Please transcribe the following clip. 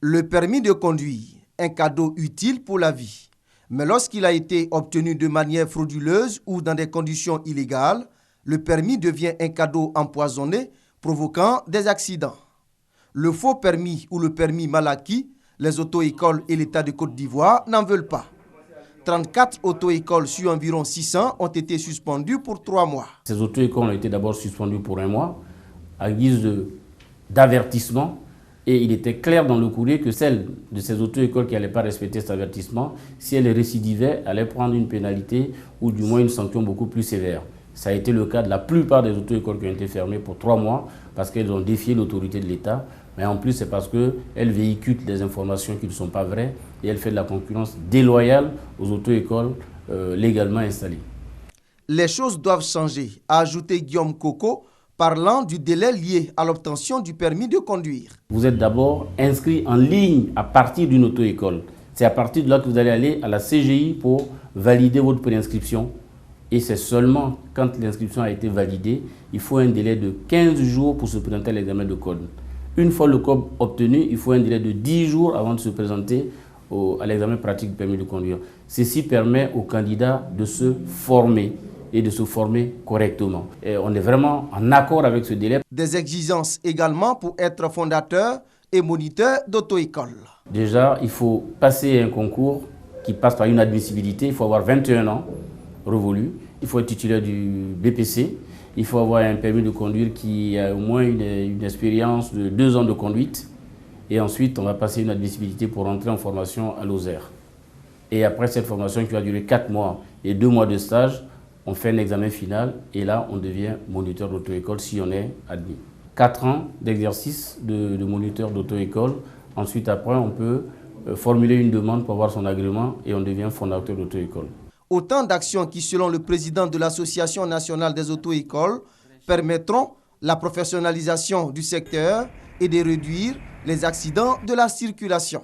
Le permis de conduire, un cadeau utile pour la vie. Mais lorsqu'il a été obtenu de manière frauduleuse ou dans des conditions illégales, le permis devient un cadeau empoisonné, provoquant des accidents. Le faux permis ou le permis mal acquis, les auto-écoles et l'État de Côte d'Ivoire n'en veulent pas. 34 auto-écoles sur environ 600 ont été suspendues pour 3 mois. Ces auto-écoles ont été d'abord suspendues pour 1 mois, à guise d'avertissement. Et il était clair dans le courrier que celles de ces auto-écoles qui n'allaient pas respecter cet avertissement, si elles récidivaient, allaient prendre une pénalité ou du moins une sanction beaucoup plus sévère. Ça a été le cas de la plupart des auto-écoles qui ont été fermées pour 3 mois parce qu'elles ont défié l'autorité de l'État. Mais en plus, c'est parce qu'elles véhiculent des informations qui ne sont pas vraies et elles font de la concurrence déloyale aux auto-écoles légalement installées. Les choses doivent changer, a ajouté Guillaume Coco, parlant du délai lié à l'obtention du permis de conduire. Vous êtes d'abord inscrit en ligne à partir d'une auto-école. C'est à partir de là que vous allez aller à la CGI pour valider votre préinscription. Et c'est seulement quand l'inscription a été validée, il faut un délai de 15 jours pour se présenter à l'examen de code. Une fois le code obtenu, il faut un délai de 10 jours avant de se présenter à l'examen pratique du permis de conduire. Ceci permet aux candidats de se former et de se former correctement. Et on est vraiment en accord avec ce délai. Des exigences également pour être fondateur et moniteur d'auto-école. Déjà, il faut passer un concours qui passe par une admissibilité. Il faut avoir 21 ans révolus. Il faut être titulaire du BPC. Il faut avoir un permis de conduire qui a au moins une expérience de 2 ans de conduite. Et ensuite, on va passer une admissibilité pour entrer en formation à l'OSER. Et après cette formation qui va durer 4 mois et 2 mois de stage, on fait un examen final et là, on devient moniteur d'auto-école si on est admis. 4 ans d'exercice de moniteur d'auto-école. Ensuite, après, on peut formuler une demande pour avoir son agrément et on devient fondateur d'auto-école. Autant d'actions qui, selon le président de l'Association nationale des auto-écoles, permettront la professionnalisation du secteur et de réduire les accidents de la circulation.